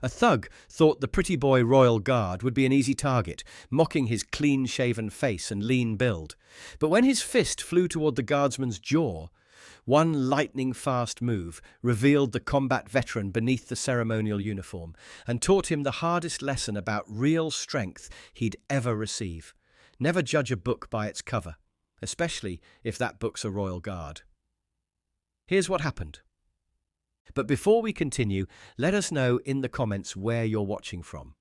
A thug thought the pretty boy royal guard would be an easy target, mocking his clean-shaven face and lean build. But when his fist flew toward the guardsman's jaw, one lightning-fast move revealed the combat veteran beneath the ceremonial uniform and taught him the hardest lesson about real strength he'd ever receive. Never judge a book by its cover, especially if that book's a royal guard. Here's what happened. But before we continue, let us know in the comments where you're watching from.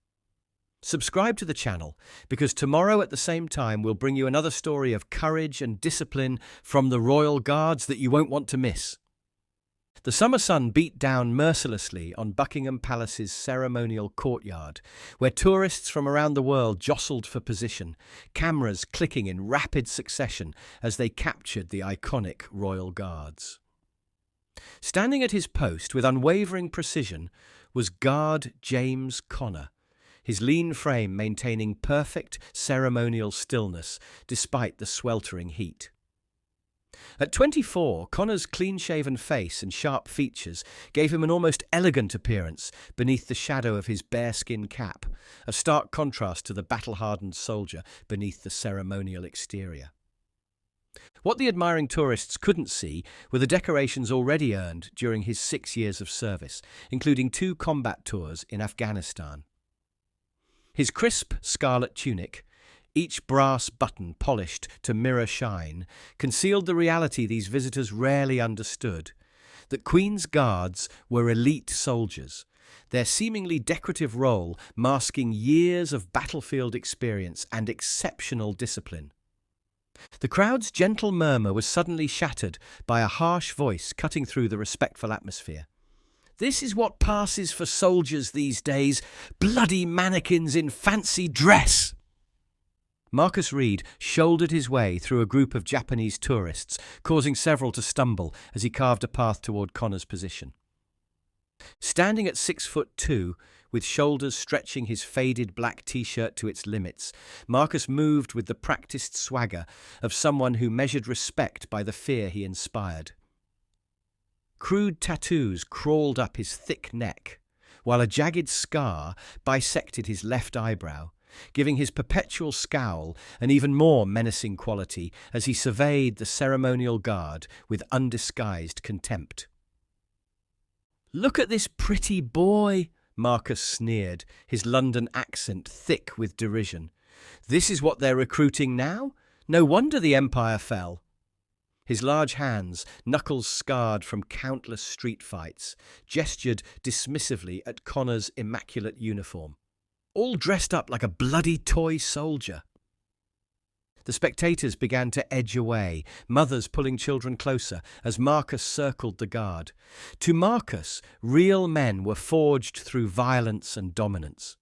Subscribe to the channel, because tomorrow at the same time we'll bring you another story of courage and discipline from the royal guards that you won't want to miss. The summer sun beat down mercilessly on Buckingham Palace's ceremonial courtyard, where tourists from around the world jostled for position, cameras clicking in rapid succession as they captured the iconic royal guards. Standing at his post with unwavering precision was Guard James Connor, his lean frame maintaining perfect ceremonial stillness despite the sweltering heat. At 24, Connor's clean-shaven face and sharp features gave him an almost elegant appearance beneath the shadow of his bearskin cap, a stark contrast to the battle-hardened soldier beneath the ceremonial exterior. What the admiring tourists couldn't see were the decorations already earned during his 6 years of service, including 2 combat tours in Afghanistan. His crisp scarlet tunic, each brass button polished to mirror shine, concealed the reality these visitors rarely understood, that Queen's Guards were elite soldiers, their seemingly decorative role masking years of battlefield experience and exceptional discipline. The crowd's gentle murmur was suddenly shattered by a harsh voice cutting through the respectful atmosphere. "This is what passes for soldiers these days, bloody mannequins in fancy dress!" Marcus Reed shouldered his way through a group of Japanese tourists, causing several to stumble as he carved a path toward Connor's position. Standing at 6'2", with shoulders stretching his faded black t-shirt to its limits, Marcus moved with the practiced swagger of someone who measured respect by the fear he inspired. Crude tattoos crawled up his thick neck, while a jagged scar bisected his left eyebrow, giving his perpetual scowl an even more menacing quality as he surveyed the ceremonial guard with undisguised contempt. "Look at this pretty boy," Marcus sneered, his London accent thick with derision. "This is what they're recruiting now? No wonder the empire fell." His large hands, knuckles scarred from countless street fights, gestured dismissively at Connor's immaculate uniform. "All dressed up like a bloody toy soldier." The spectators began to edge away, mothers pulling children closer as Marcus circled the guard. To Marcus, real men were forged through violence and dominance.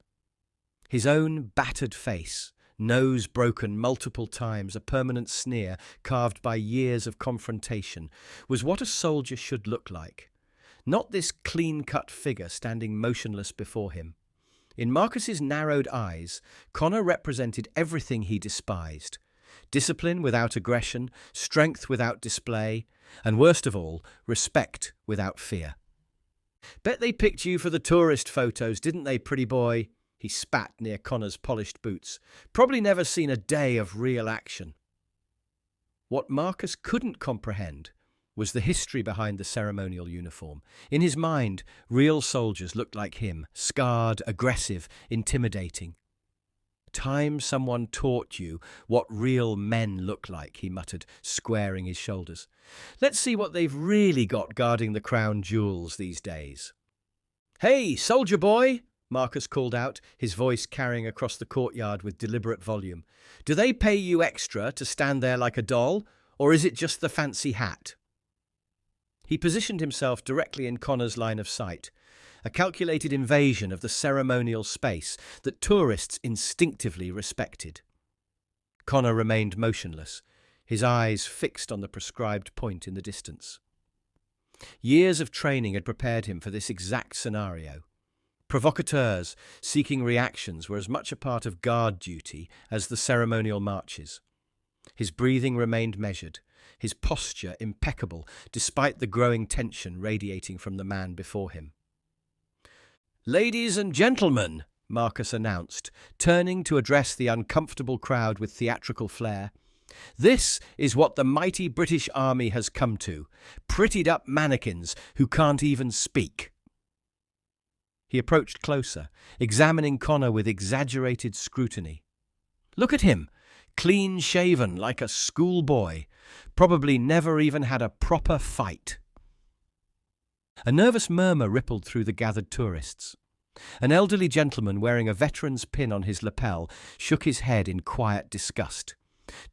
His own battered face, nose broken multiple times, a permanent sneer carved by years of confrontation, was what a soldier should look like. Not this clean-cut figure standing motionless before him. In Marcus's narrowed eyes, Connor represented everything he despised. Discipline without aggression, strength without display, and worst of all, respect without fear. "Bet they picked you for the tourist photos, didn't they, pretty boy?" He spat near Connor's polished boots. "Probably never seen a day of real action." What Marcus couldn't comprehend was the history behind the ceremonial uniform. In his mind, real soldiers looked like him, scarred, aggressive, intimidating. "Time someone taught you what real men look like," he muttered, squaring his shoulders. "Let's see what they've really got guarding the crown jewels these days." "Hey, soldier boy!" Marcus called out, his voice carrying across the courtyard with deliberate volume. "Do they pay you extra to stand there like a doll, or is it just the fancy hat?" He positioned himself directly in Connor's line of sight, a calculated invasion of the ceremonial space that tourists instinctively respected. Connor remained motionless, his eyes fixed on the prescribed point in the distance. Years of training had prepared him for this exact scenario. Provocateurs seeking reactions were as much a part of guard duty as the ceremonial marches. His breathing remained measured, his posture impeccable despite the growing tension radiating from the man before him. "Ladies and gentlemen," Marcus announced, turning to address the uncomfortable crowd with theatrical flair, "this is what the mighty British Army has come to, prettied-up mannequins who can't even speak." He approached closer, examining Connor with exaggerated scrutiny. "Look at him, clean-shaven like a schoolboy, probably never even had a proper fight." A nervous murmur rippled through the gathered tourists. An elderly gentleman wearing a veteran's pin on his lapel shook his head in quiet disgust.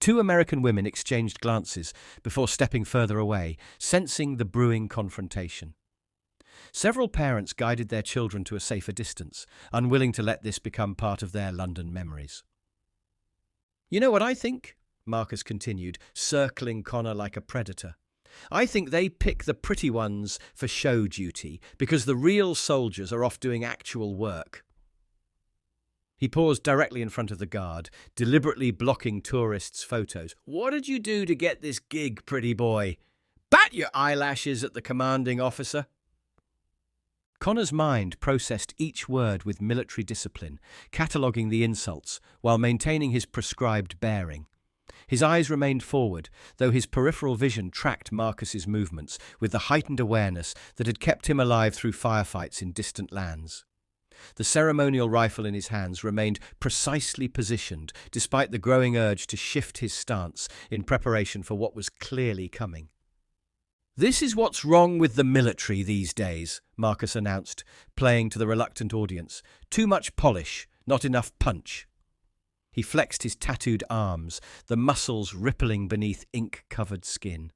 Two American women exchanged glances before stepping further away, sensing the brewing confrontation. Several parents guided their children to a safer distance, unwilling to let this become part of their London memories. "You know what I think?" Marcus continued, circling Connor like a predator. "I think they pick the pretty ones for show duty because the real soldiers are off doing actual work." He paused directly in front of the guard, deliberately blocking tourists' photos. "What did you do to get this gig, pretty boy? Bat your eyelashes at the commanding officer." Connor's mind processed each word with military discipline, cataloguing the insults while maintaining his prescribed bearing. His eyes remained forward, though his peripheral vision tracked Marcus's movements with the heightened awareness that had kept him alive through firefights in distant lands. The ceremonial rifle in his hands remained precisely positioned, despite the growing urge to shift his stance in preparation for what was clearly coming. "This is what's wrong with the military these days," Marcus announced, playing to the reluctant audience. "Too much polish, not enough punch." He flexed his tattooed arms, the muscles rippling beneath ink-covered skin.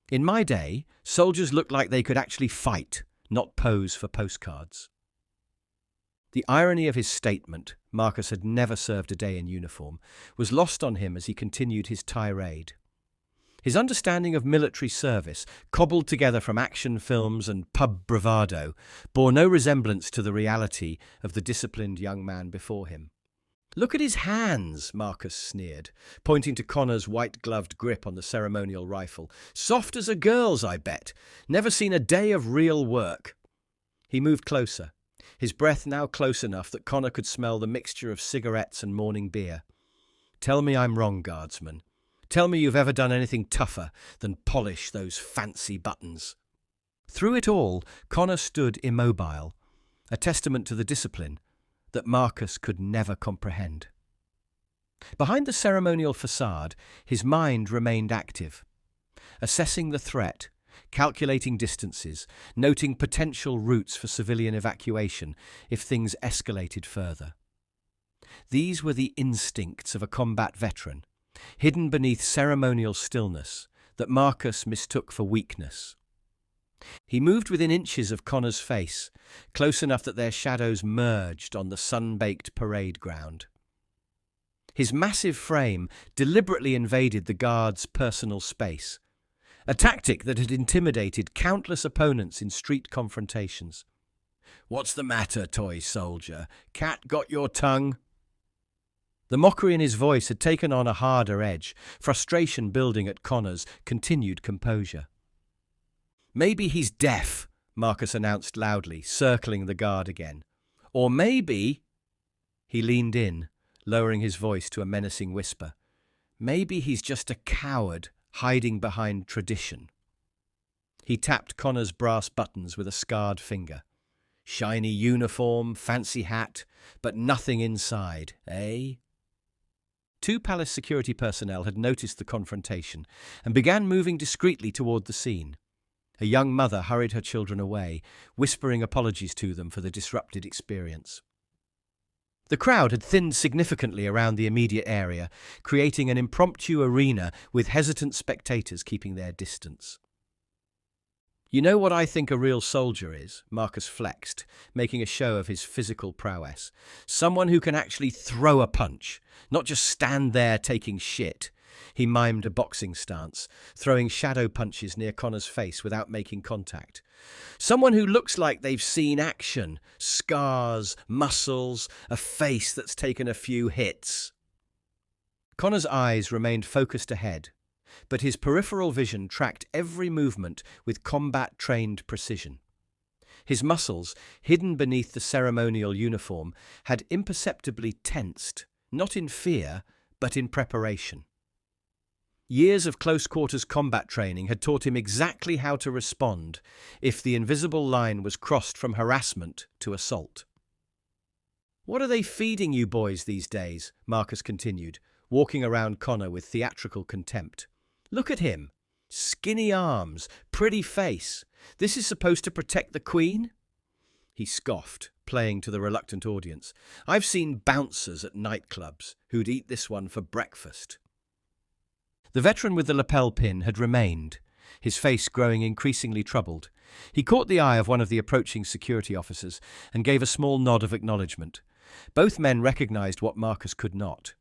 "In my day, soldiers looked like they could actually fight, not pose for postcards." The irony of his statement, Marcus had never served a day in uniform, was lost on him as he continued his tirade. His understanding of military service, cobbled together from action films and pub bravado, bore no resemblance to the reality of the disciplined young man before him. "Look at his hands," Marcus sneered, pointing to Connor's white-gloved grip on the ceremonial rifle. "Soft as a girl's, I bet. Never seen a day of real work." He moved closer, his breath now close enough that Connor could smell the mixture of cigarettes and morning beer. "Tell me I'm wrong, guardsman. Tell me you've ever done anything tougher than polish those fancy buttons." Through it all, Connor stood immobile, a testament to the discipline that Marcus could never comprehend. Behind the ceremonial facade, his mind remained active, assessing the threat, calculating distances, noting potential routes for civilian evacuation if things escalated further. These were the instincts of a combat veteran, hidden beneath ceremonial stillness that Marcus mistook for weakness. He moved within inches of Connor's face, close enough that their shadows merged on the sun-baked parade ground. His massive frame deliberately invaded the guard's personal space, a tactic that had intimidated countless opponents in street confrontations. "What's the matter, toy soldier? Cat got your tongue?" The mockery in his voice had taken on a harder edge, frustration building at Connor's continued composure. "Maybe he's deaf," Marcus announced loudly, circling the guard again. "Or maybe—" He leaned in, lowering his voice to a menacing whisper. "Maybe he's just a coward hiding behind tradition." He tapped Connor's brass buttons with a scarred finger. "Shiny uniform, fancy hat, but nothing inside, eh?" Two palace security personnel had noticed the confrontation and began moving discreetly toward the scene. A young mother hurried her children away, whispering apologies to them for the disrupted experience. The crowd had thinned significantly around the immediate area, creating an impromptu arena with hesitant spectators keeping their distance. "You know what I think a real soldier is?" Marcus flexed, making a show of his physical prowess. "Someone who can actually throw a punch, not just stand there taking shit." He mimed a boxing stance, throwing shadow punches near Connor's face without making contact. "Someone who looks like they've seen action, scars, muscles, a face that's taken a few hits." Connor's eyes remained focused ahead, but his peripheral vision tracked every movement with combat-trained precision. His muscles, hidden beneath the ceremonial uniform, had imperceptibly tensed, not in fear, but in preparation. Years of close-quarters combat training had taught him exactly how to respond if the invisible line was crossed from harassment to assault. "What are they feeding you boys these days?" Marcus continued, walking around Connor with theatrical contempt. "Look at him. Skinny arms, pretty face. This is supposed to protect the Queen?" He scoffed, playing to the reluctant audience. "I've seen bouncers at nightclubs who'd eat this one for breakfast." The veteran with the lapel pin had remained, his face growing increasingly troubled. He caught the eye of one of the approaching security officers and gave a small nod of acknowledgement. Both men recognized what Marcus could not.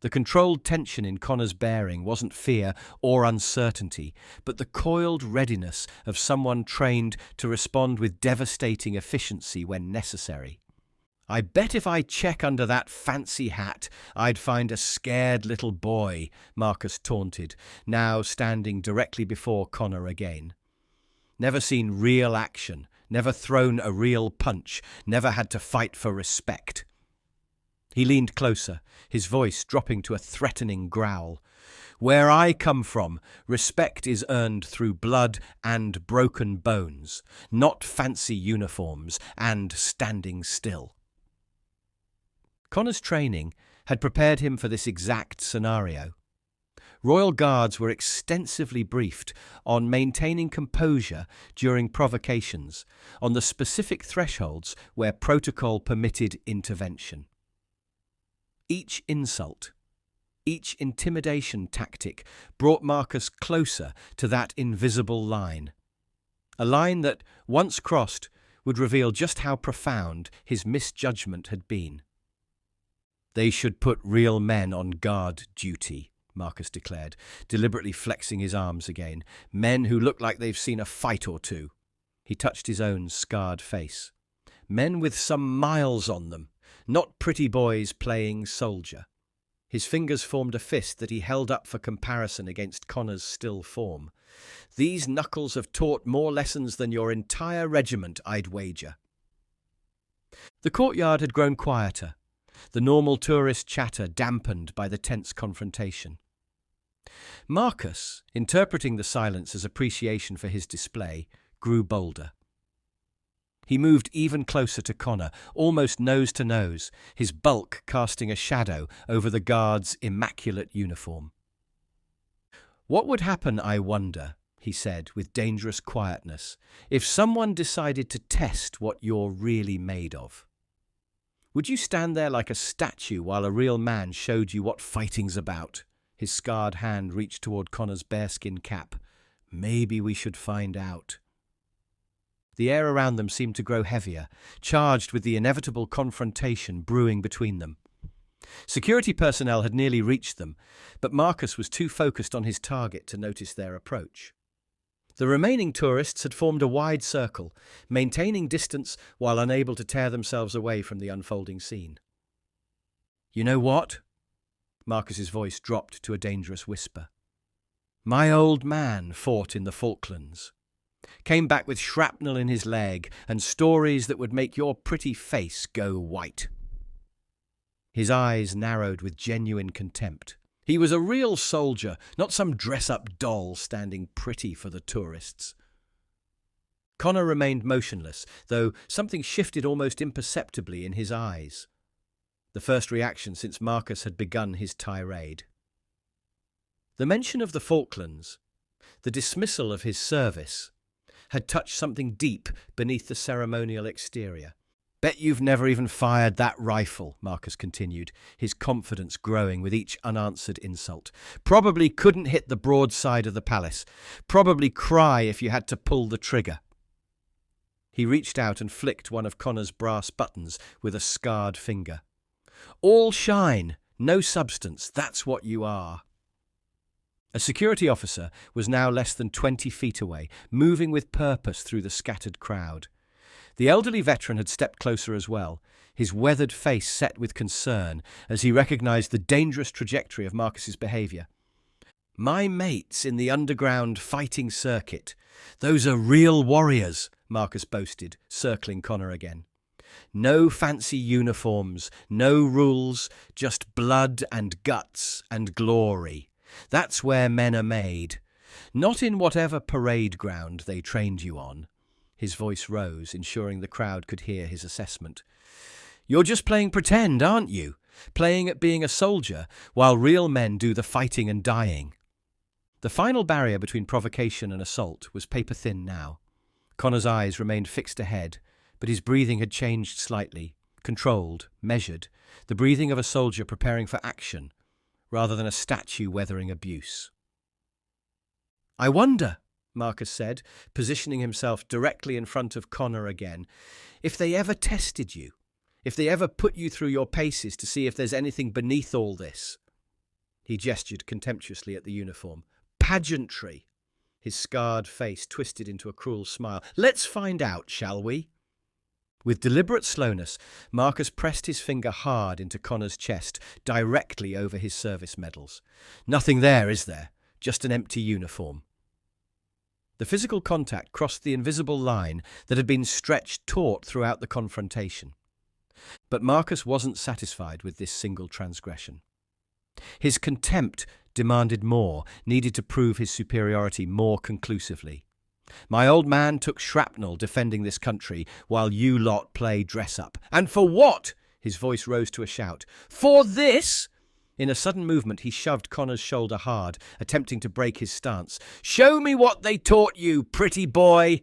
The controlled tension in Connor's bearing wasn't fear or uncertainty, but the coiled readiness of someone trained to respond with devastating efficiency when necessary. "I bet if I check under that fancy hat, I'd find a scared little boy," Marcus taunted, now standing directly before Connor again. "Never seen real action, never thrown a real punch, never had to fight for respect." He leaned closer, his voice dropping to a threatening growl. "Where I come from, respect is earned through blood and broken bones, not fancy uniforms and standing still." Connor's training had prepared him for this exact scenario. Royal Guards were extensively briefed on maintaining composure during provocations, on the specific thresholds where protocol permitted intervention. Each insult, each intimidation tactic brought Marcus closer to that invisible line. A line that, once crossed, would reveal just how profound his misjudgment had been. "They should put real men on guard duty," Marcus declared, deliberately flexing his arms again. "Men who look like they've seen a fight or two." He touched his own scarred face. "Men with some miles on them, not pretty boys playing soldier." His fingers formed a fist that he held up for comparison against Connor's still form. "These knuckles have taught more lessons than your entire regiment, I'd wager." The courtyard had grown quieter, the normal tourist chatter dampened by the tense confrontation. Marcus, interpreting the silence as appreciation for his display, grew bolder. He moved even closer to Connor, almost nose to nose, his bulk casting a shadow over the guard's immaculate uniform. "What would happen, I wonder," he said with dangerous quietness, "if someone decided to test what you're really made of? Would you stand there like a statue while a real man showed you what fighting's about?" His scarred hand reached toward Connor's bearskin cap. "Maybe we should find out." The air around them seemed to grow heavier, charged with the inevitable confrontation brewing between them. Security personnel had nearly reached them, but Marcus was too focused on his target to notice their approach. The remaining tourists had formed a wide circle, maintaining distance while unable to tear themselves away from the unfolding scene. "You know what?" Marcus's voice dropped to a dangerous whisper. "My old man fought in the Falklands. Came back with shrapnel in his leg and stories that would make your pretty face go white." His eyes narrowed with genuine contempt. He was a real soldier, not some dress-up doll standing pretty for the tourists. Connor remained motionless, though something shifted almost imperceptibly in his eyes. The first reaction since Marcus had begun his tirade. The mention of the Falklands, the dismissal of his service, had touched something deep beneath the ceremonial exterior. "Bet you've never even fired that rifle," Marcus continued, his confidence growing with each unanswered insult. "Probably couldn't hit the broad side of the palace. Probably cry if you had to pull the trigger." He reached out and flicked one of Connor's brass buttons with a scarred finger. "All shine, no substance, that's what you are." A security officer was now less than 20 feet away, moving with purpose through the scattered crowd. The elderly veteran had stepped closer as well, his weathered face set with concern as he recognized the dangerous trajectory of Marcus's behavior. "My mates in the underground fighting circuit, those are real warriors," Marcus boasted, circling Connor again. No fancy uniforms, no rules, just blood and guts and glory. That's where men are made. Not in whatever parade ground they trained you on. His voice rose, ensuring the crowd could hear his assessment. You're just playing pretend, aren't you? Playing at being a soldier, while real men do the fighting and dying. The final barrier between provocation and assault was paper-thin now. Connor's eyes remained fixed ahead, but his breathing had changed slightly, controlled, measured, the breathing of a soldier preparing for action, rather than a statue weathering abuse. I wonder, Marcus said, positioning himself directly in front of Connor again, if they ever tested you, if they ever put you through your paces to see if there's anything beneath all this. He gestured contemptuously at the uniform. Pageantry. His scarred face twisted into a cruel smile. Let's find out, shall we? With deliberate slowness, Marcus pressed his finger hard into Connor's chest, directly over his service medals. Nothing there, is there? Just an empty uniform. The physical contact crossed the invisible line that had been stretched taut throughout the confrontation. But Marcus wasn't satisfied with this single transgression. His contempt demanded more, needed to prove his superiority more conclusively. My old man took shrapnel defending this country while you lot play dress-up. And for what? His voice rose to a shout. For this? In a sudden movement, he shoved Connor's shoulder hard, attempting to break his stance. Show me what they taught you, pretty boy!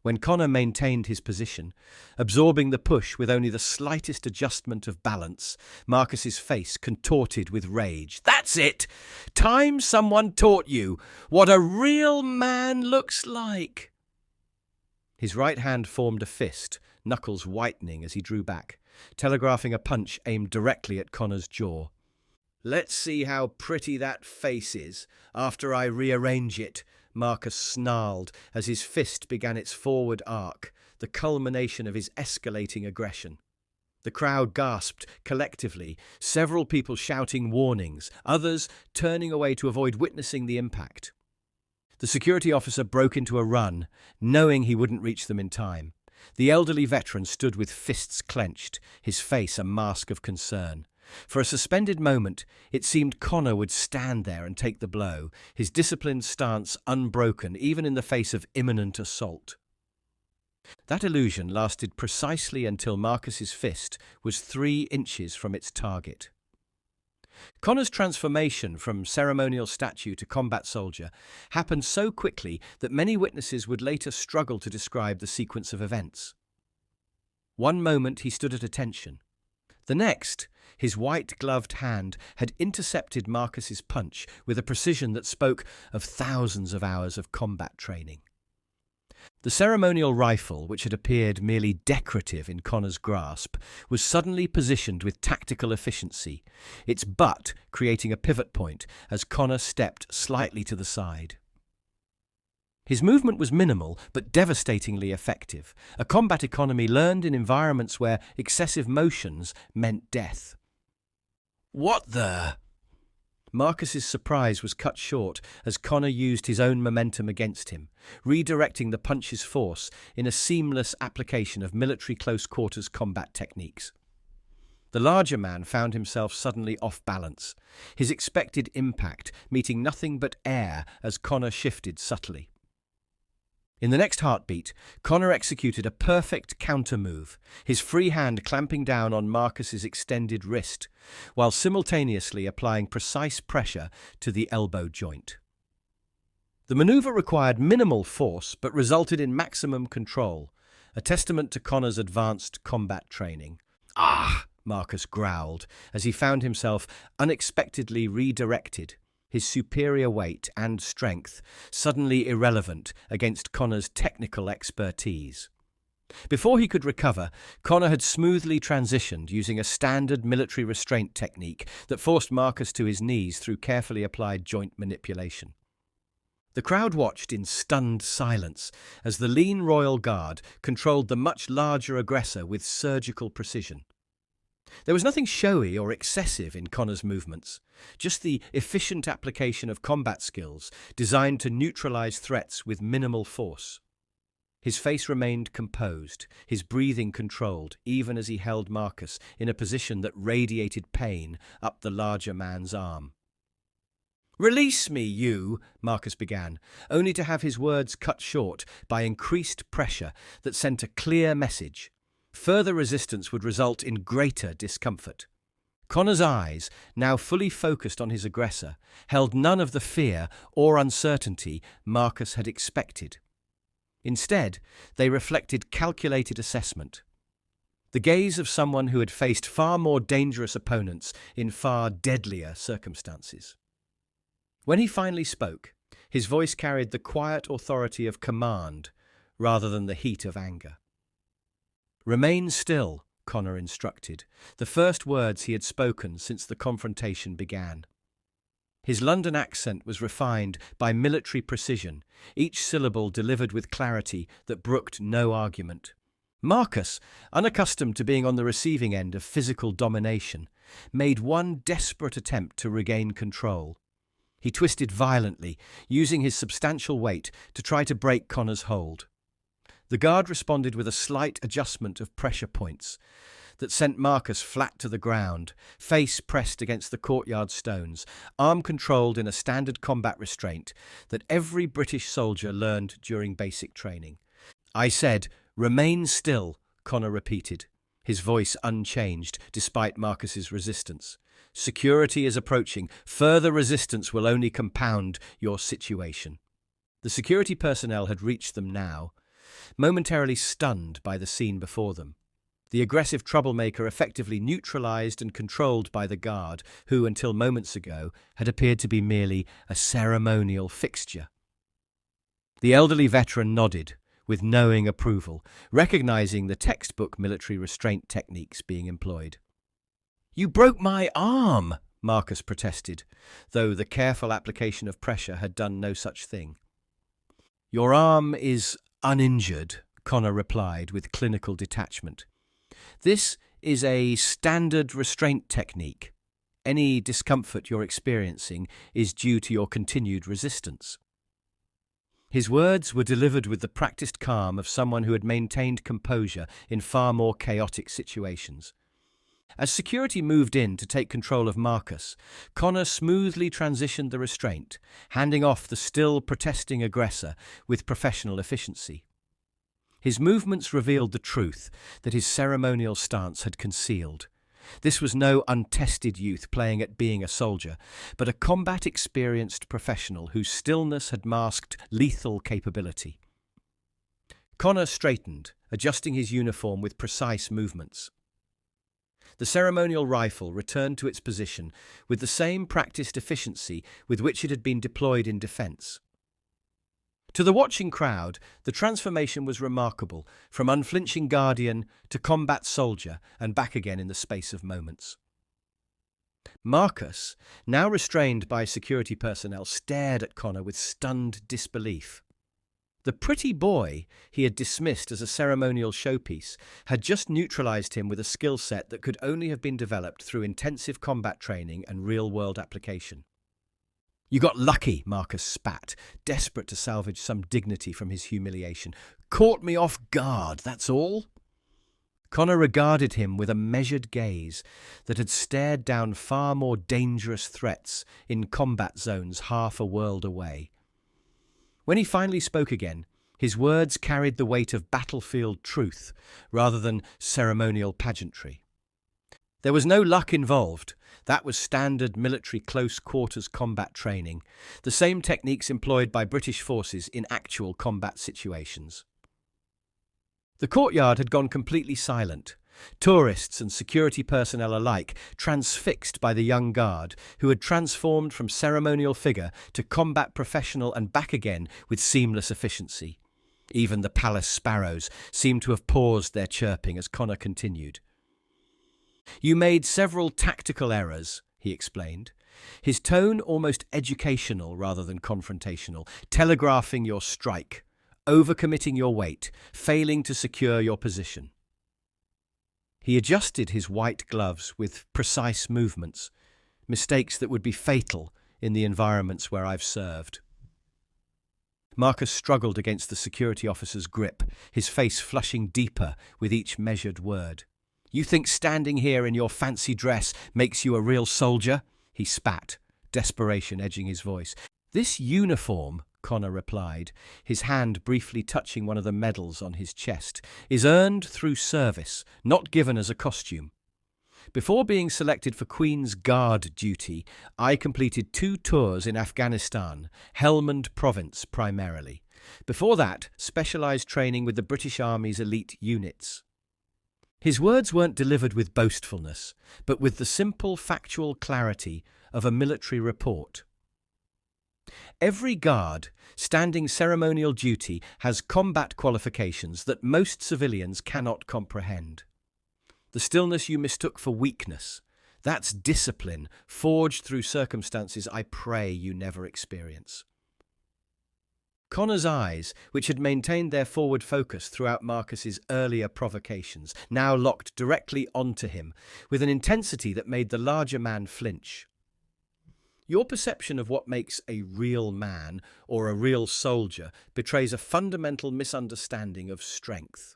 When Connor maintained his position, absorbing the push with only the slightest adjustment of balance, Marcus's face contorted with rage. That's it! Time someone taught you what a real man looks like! His right hand formed a fist, knuckles whitening as he drew back, telegraphing a punch aimed directly at Connor's jaw. Let's see how pretty that face is after I rearrange it, Marcus snarled as his fist began its forward arc, the culmination of his escalating aggression. The crowd gasped collectively, several people shouting warnings, others turning away to avoid witnessing the impact. The security officer broke into a run, knowing he wouldn't reach them in time. The elderly veteran stood with fists clenched, his face a mask of concern. For a suspended moment, it seemed Connor would stand there and take the blow, his disciplined stance unbroken even in the face of imminent assault. That illusion lasted precisely until Marcus's fist was 3 inches from its target. Connor's transformation from ceremonial statue to combat soldier happened so quickly that many witnesses would later struggle to describe the sequence of events. One moment he stood at attention. The next, his white-gloved hand had intercepted Marcus's punch with a precision that spoke of thousands of hours of combat training. The ceremonial rifle, which had appeared merely decorative in Connor's grasp, was suddenly positioned with tactical efficiency, its butt creating a pivot point as Connor stepped slightly to the side. His movement was minimal but devastatingly effective, a combat economy learned in environments where excessive motions meant death. What the? Marcus's surprise was cut short as Connor used his own momentum against him, redirecting the punch's force in a seamless application of military close-quarters combat techniques. The larger man found himself suddenly off balance, his expected impact meeting nothing but air as Connor shifted subtly. In the next heartbeat, Connor executed a perfect counter-move, his free hand clamping down on Marcus's extended wrist, while simultaneously applying precise pressure to the elbow joint. The maneuver required minimal force but resulted in maximum control, a testament to Connor's advanced combat training. Ah! Marcus growled as he found himself unexpectedly redirected, his superior weight and strength suddenly irrelevant against Connor's technical expertise. Before he could recover, Connor had smoothly transitioned using a standard military restraint technique that forced Marcus to his knees through carefully applied joint manipulation. The crowd watched in stunned silence as the lean royal guard controlled the much larger aggressor with surgical precision. There was nothing showy or excessive in Connor's movements, just the efficient application of combat skills designed to neutralize threats with minimal force. His face remained composed, his breathing controlled, even as he held Marcus in a position that radiated pain up the larger man's arm. "Release me, you," Marcus began, only to have his words cut short by increased pressure that sent a clear message. Further resistance would result in greater discomfort. Connor's eyes, now fully focused on his aggressor, held none of the fear or uncertainty Marcus had expected. Instead, they reflected calculated assessment. The gaze of someone who had faced far more dangerous opponents in far deadlier circumstances. When he finally spoke, his voice carried the quiet authority of command rather than the heat of anger. "Remain still," Connor instructed, the first words he had spoken since the confrontation began. His London accent was refined by military precision, each syllable delivered with clarity that brooked no argument. Marcus, unaccustomed to being on the receiving end of physical domination, made one desperate attempt to regain control. He twisted violently, using his substantial weight to try to break Connor's hold. The guard responded with a slight adjustment of pressure points that sent Marcus flat to the ground, face pressed against the courtyard stones, arm controlled in a standard combat restraint that every British soldier learned during basic training. "I said, remain still," Connor repeated, his voice unchanged despite Marcus's resistance. "Security is approaching. Further resistance will only compound your situation." The security personnel had reached them now, momentarily stunned by the scene before them. The aggressive troublemaker effectively neutralized and controlled by the guard, who, until moments ago, had appeared to be merely a ceremonial fixture. The elderly veteran nodded, with knowing approval, recognizing the textbook military restraint techniques being employed. "You broke my arm," Marcus protested, though the careful application of pressure had done no such thing. "Your arm is uninjured," Connor replied with clinical detachment. "This is a standard restraint technique. Any discomfort you're experiencing is due to your continued resistance." His words were delivered with the practiced calm of someone who had maintained composure in far more chaotic situations. As security moved in to take control of Marcus, Connor smoothly transitioned the restraint, handing off the still protesting aggressor with professional efficiency. His movements revealed the truth that his ceremonial stance had concealed. This was no untested youth playing at being a soldier, but a combat-experienced professional whose stillness had masked lethal capability. Connor straightened, adjusting his uniform with precise movements. The ceremonial rifle returned to its position with the same practiced efficiency with which it had been deployed in defense. To the watching crowd, the transformation was remarkable, from unflinching guardian to combat soldier and back again in the space of moments. Marcus, now restrained by security personnel, stared at Connor with stunned disbelief. The pretty boy he had dismissed as a ceremonial showpiece had just neutralized him with a skill set that could only have been developed through intensive combat training and real-world application. "You got lucky," Marcus spat, desperate to salvage some dignity from his humiliation. "Caught me off guard, that's all." Connor regarded him with a measured gaze that had stared down far more dangerous threats in combat zones half a world away. When he finally spoke again, his words carried the weight of battlefield truth rather than ceremonial pageantry. There was no luck involved. That was standard military close-quarters combat training, the same techniques employed by British forces in actual combat situations. The courtyard had gone completely silent, tourists and security personnel alike transfixed by the young guard, who had transformed from ceremonial figure to combat professional and back again with seamless efficiency. Even the palace sparrows seemed to have paused their chirping as Connor continued. "You made several tactical errors," he explained, his tone almost educational rather than confrontational, telegraphing your strike, overcommitting your weight, failing to secure your position. He adjusted his white gloves with precise movements, mistakes that would be fatal in the environments where I've served. Marcus struggled against the security officer's grip, his face flushing deeper with each measured word. "You think standing here in your fancy dress makes you a real soldier?" He spat, desperation edging his voice. "This uniform," Connor replied, his hand briefly touching one of the medals on his chest, "is earned through service, not given as a costume. Before being selected for Queen's Guard duty, I completed 2 tours in Afghanistan, Helmand Province primarily. Before that, specialised training with the British Army's elite units." His words weren't delivered with boastfulness, but with the simple factual clarity of a military report. Every guard standing ceremonial duty has combat qualifications that most civilians cannot comprehend. The stillness you mistook for weakness, that's discipline forged through circumstances I pray you never experience. Connor's eyes, which had maintained their forward focus throughout Marcus's earlier provocations, now locked directly onto him with an intensity that made the larger man flinch. "Your perception of what makes a real man or a real soldier betrays a fundamental misunderstanding of strength."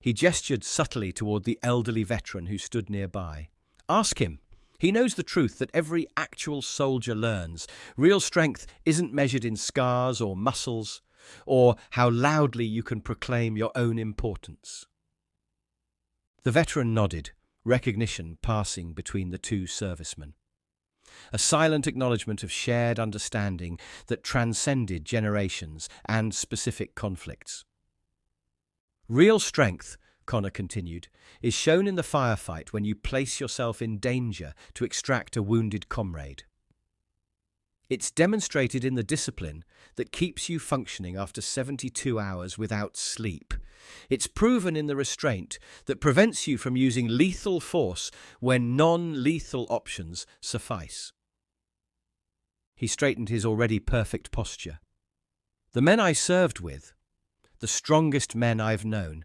He gestured subtly toward the elderly veteran who stood nearby. "Ask him. He knows the truth that every actual soldier learns. Real strength isn't measured in scars or muscles, or how loudly you can proclaim your own importance." The veteran nodded, recognition passing between the 2 servicemen. A silent acknowledgement of shared understanding that transcended generations and specific conflicts. "Real strength," Connor continued, "is shown in the firefight when you place yourself in danger to extract a wounded comrade. It's demonstrated in the discipline that keeps you functioning after 72 hours without sleep. It's proven in the restraint that prevents you from using lethal force when non-lethal options suffice." He straightened his already perfect posture. "The men I served with, the strongest men I've known,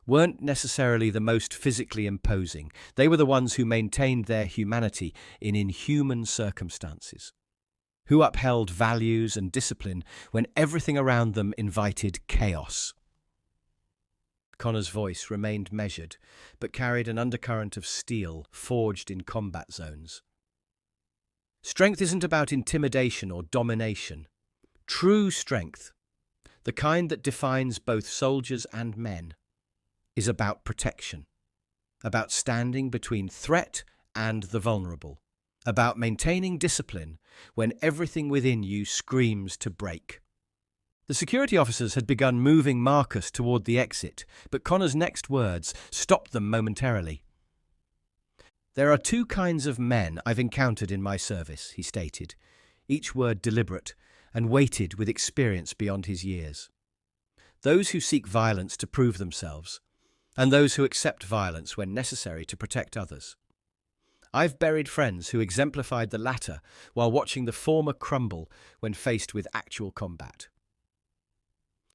weren't necessarily the most physically imposing. They were the ones who maintained their humanity in inhuman circumstances, who upheld values and discipline when everything around them invited chaos." Connor's voice remained measured, but carried an undercurrent of steel forged in combat zones. "Strength isn't about intimidation or domination. True strength, the kind that defines both soldiers and men, is about protection, about standing between threat and the vulnerable, about maintaining discipline when everything within you screams to break." The security officers had begun moving Marcus toward the exit, but Connor's next words stopped them momentarily. "There are 2 kinds of men I've encountered in my service," he stated, each word deliberate and weighted with experience beyond his years. "Those who seek violence to prove themselves, and those who accept violence when necessary to protect others. I've buried friends who exemplified the latter while watching the former crumble when faced with actual combat."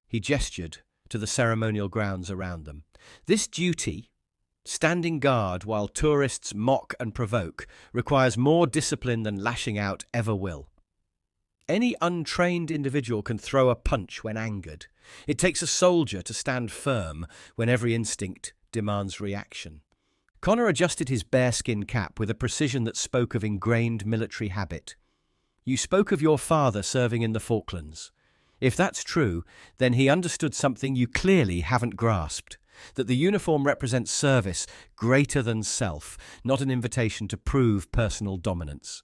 He gestured to the ceremonial grounds around them. "This duty, standing guard while tourists mock and provoke, requires more discipline than lashing out ever will. Any untrained individual can throw a punch when angered. It takes a soldier to stand firm when every instinct demands reaction." Connor adjusted his bearskin cap with a precision that spoke of ingrained military habit. "You spoke of your father serving in the Falklands. If that's true, then he understood something you clearly haven't grasped, that the uniform represents service greater than self, not an invitation to prove personal dominance."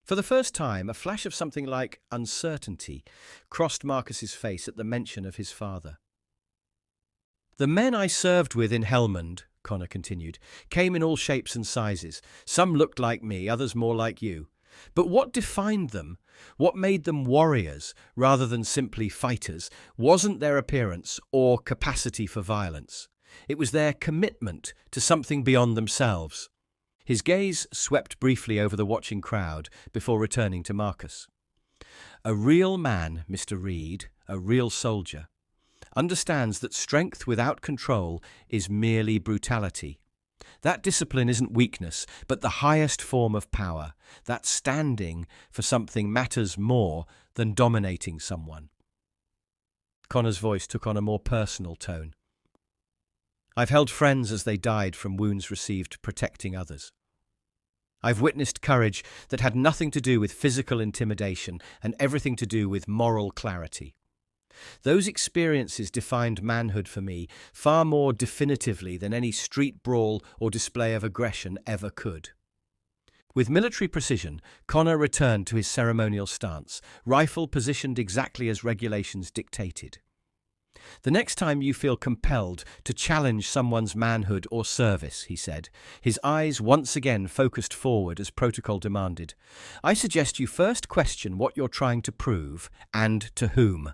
For the first time, a flash of something like uncertainty crossed Marcus's face at the mention of his father. "The men I served with in Helmand," Connor continued, "came in all shapes and sizes. Some looked like me, others more like you. But what defined them, what made them warriors rather than simply fighters, wasn't their appearance or capacity for violence. It was their commitment to something beyond themselves." His gaze swept briefly over the watching crowd before returning to Marcus. "A real man, Mr. Reed, a real soldier, understands that strength without control is merely brutality. That discipline isn't weakness, but the highest form of power. That standing for something matters more than dominating someone. Connor's voice took on a more personal tone. I've held friends as they died from wounds received protecting others. I've witnessed courage that had nothing to do with physical intimidation and everything to do with moral clarity. Those experiences defined manhood for me far more definitively than any street brawl or display of aggression ever could. With military precision, Connor returned to his ceremonial stance, rifle positioned exactly as regulations dictated. The next time you feel compelled to challenge someone's manhood or service, he said, his eyes once again focused forward as protocol demanded, I suggest you first question what you're trying to prove and to whom.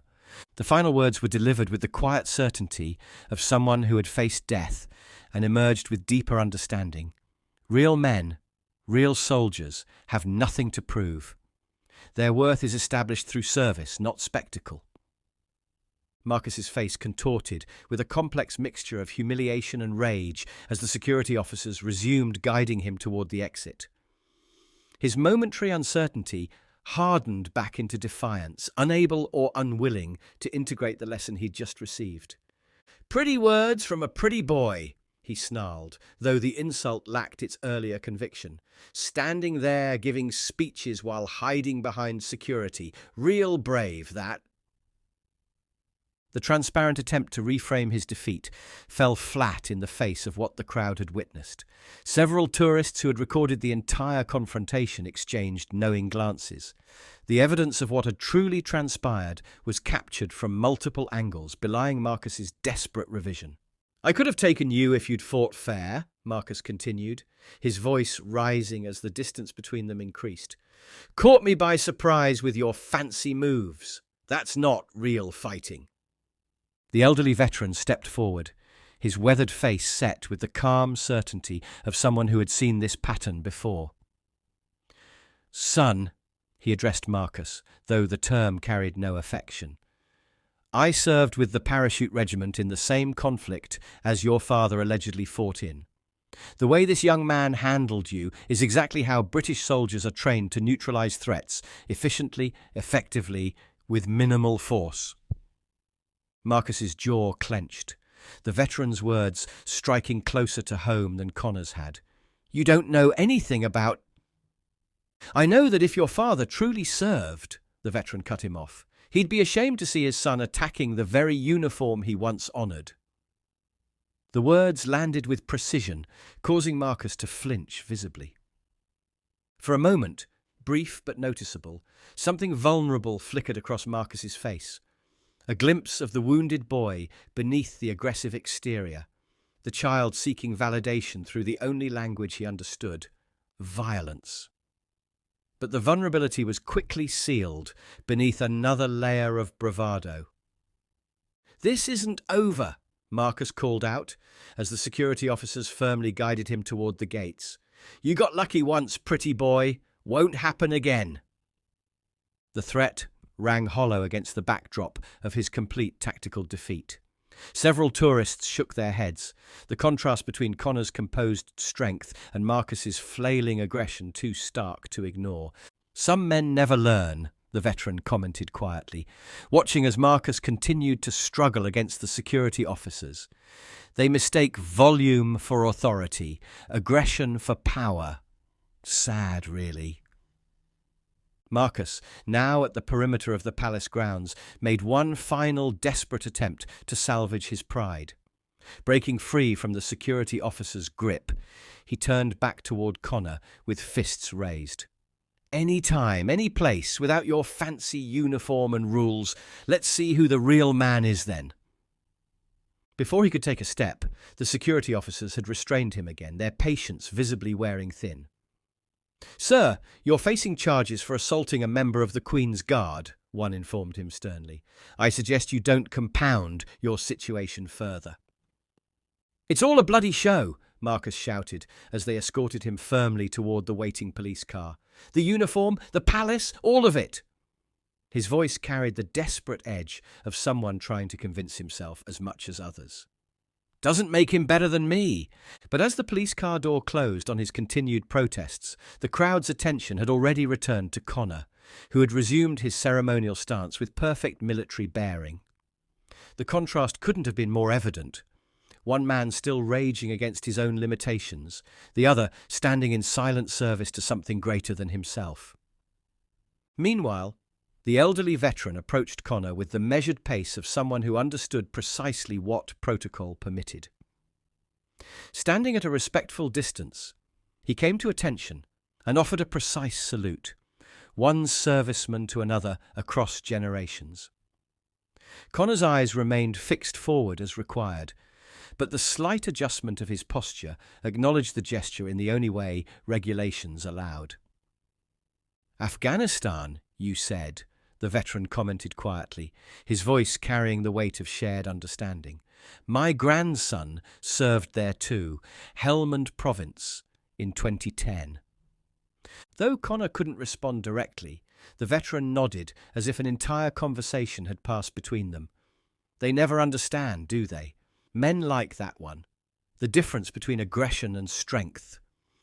The final words were delivered with the quiet certainty of someone who had faced death and emerged with deeper understanding. Real men, real soldiers, have nothing to prove. Their worth is established through service, not spectacle. Marcus's face contorted with a complex mixture of humiliation and rage as the security officers resumed guiding him toward the exit. His momentary uncertainty hardened back into defiance, unable or unwilling to integrate the lesson he'd just received. Pretty words from a pretty boy, he snarled, though the insult lacked its earlier conviction. Standing there giving speeches while hiding behind security. Real brave, that. The transparent attempt to reframe his defeat fell flat in the face of what the crowd had witnessed. Several tourists who had recorded the entire confrontation exchanged knowing glances. The evidence of what had truly transpired was captured from multiple angles, belying Marcus's desperate revision. I could have taken you if you'd fought fair, Marcus continued, his voice rising as the distance between them increased. Caught me by surprise with your fancy moves. That's not real fighting. The elderly veteran stepped forward, his weathered face set with the calm certainty of someone who had seen this pattern before. Son, he addressed Marcus, though the term carried no affection. I served with the parachute regiment in the same conflict as your father allegedly fought in. The way this young man handled you is exactly how British soldiers are trained to neutralize threats, efficiently, effectively, with minimal force. Marcus's jaw clenched, the veteran's words striking closer to home than Connor's had. You don't know anything about... I know that if your father truly served, the veteran cut him off, he'd be ashamed to see his son attacking the very uniform he once honoured. The words landed with precision, causing Marcus to flinch visibly. For a moment, brief but noticeable, something vulnerable flickered across Marcus's face. A glimpse of the wounded boy beneath the aggressive exterior, the child seeking validation through the only language he understood, violence. But the vulnerability was quickly sealed beneath another layer of bravado. This isn't over, Marcus called out, as the security officers firmly guided him toward the gates. You got lucky once, pretty boy. Won't happen again. The threat rang hollow against the backdrop of his complete tactical defeat. Several tourists shook their heads, the contrast between Connor's composed strength and Marcus's flailing aggression too stark to ignore. Some men never learn, the veteran commented quietly, watching as Marcus continued to struggle against the security officers. They mistake volume for authority, aggression for power. Sad, really. Marcus, now at the perimeter of the palace grounds, made one final desperate attempt to salvage his pride. Breaking free from the security officer's grip, he turned back toward Connor with fists raised. Any time, any place, without your fancy uniform and rules. Let's see who the real man is then. Before he could take a step, the security officers had restrained him again, their patience visibly wearing thin. Sir, you're facing charges for assaulting a member of the Queen's Guard, one informed him sternly. I suggest you don't compound your situation further. It's all a bloody show, Marcus shouted as they escorted him firmly toward the waiting police car. The uniform, the palace, all of it. His voice carried the desperate edge of someone trying to convince himself as much as others. Doesn't make him better than me. But as the police car door closed on his continued protests, the crowd's attention had already returned to Connor, who had resumed his ceremonial stance with perfect military bearing. The contrast couldn't have been more evident. One man still raging against his own limitations, the other standing in silent service to something greater than himself. Meanwhile, the elderly veteran approached Connor with the measured pace of someone who understood precisely what protocol permitted. Standing at a respectful distance, he came to attention and offered a precise salute, one serviceman to another across generations. Connor's eyes remained fixed forward as required, but the slight adjustment of his posture acknowledged the gesture in the only way regulations allowed. "Afghanistan, you said," the veteran commented quietly, his voice carrying the weight of shared understanding. "My grandson served there too, Helmand Province, in 2010. Though Connor couldn't respond directly, the veteran nodded as if an entire conversation had passed between them. They never understand, do they? Men like that one. The difference between aggression and strength.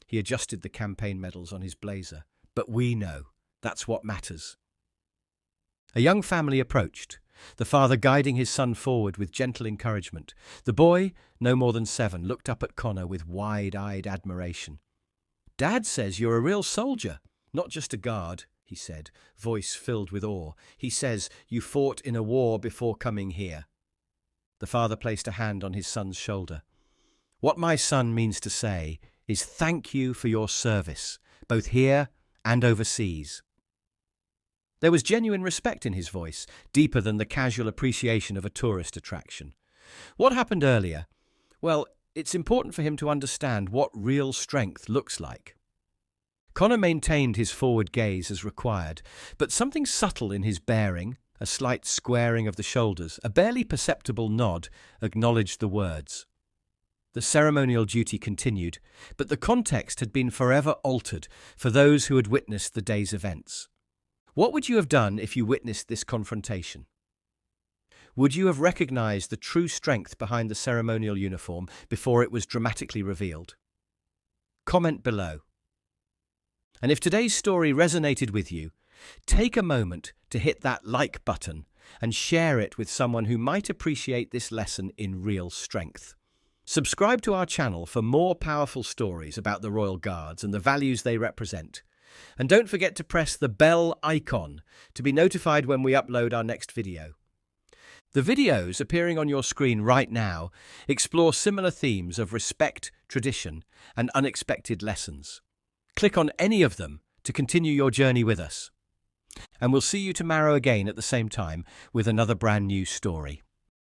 He adjusted the campaign medals on his blazer. But we know. That's what matters. A young family approached, the father guiding his son forward with gentle encouragement. The boy, no more than 7, looked up at Connor with wide-eyed admiration. "Dad says you're a real soldier, not just a guard," he said, voice filled with awe. "He says you fought in a war before coming here." The father placed a hand on his son's shoulder. "What my son means to say is thank you for your service, both here and overseas." There was genuine respect in his voice, deeper than the casual appreciation of a tourist attraction. What happened earlier? Well, it's important for him to understand what real strength looks like. Connor maintained his forward gaze as required, but something subtle in his bearing, a slight squaring of the shoulders, a barely perceptible nod, acknowledged the words. The ceremonial duty continued, but the context had been forever altered for those who had witnessed the day's events. What would you have done if you witnessed this confrontation? Would you have recognized the true strength behind the ceremonial uniform before it was dramatically revealed? Comment below. And if today's story resonated with you, take a moment to hit that like button and share it with someone who might appreciate this lesson in real strength. Subscribe to our channel for more powerful stories about the Royal Guards and the values they represent. And don't forget to press the bell icon to be notified when we upload our next video. The videos appearing on your screen right now explore similar themes of respect, tradition, and unexpected lessons. Click on any of them to continue your journey with us. And we'll see you tomorrow again at the same time with another brand new story.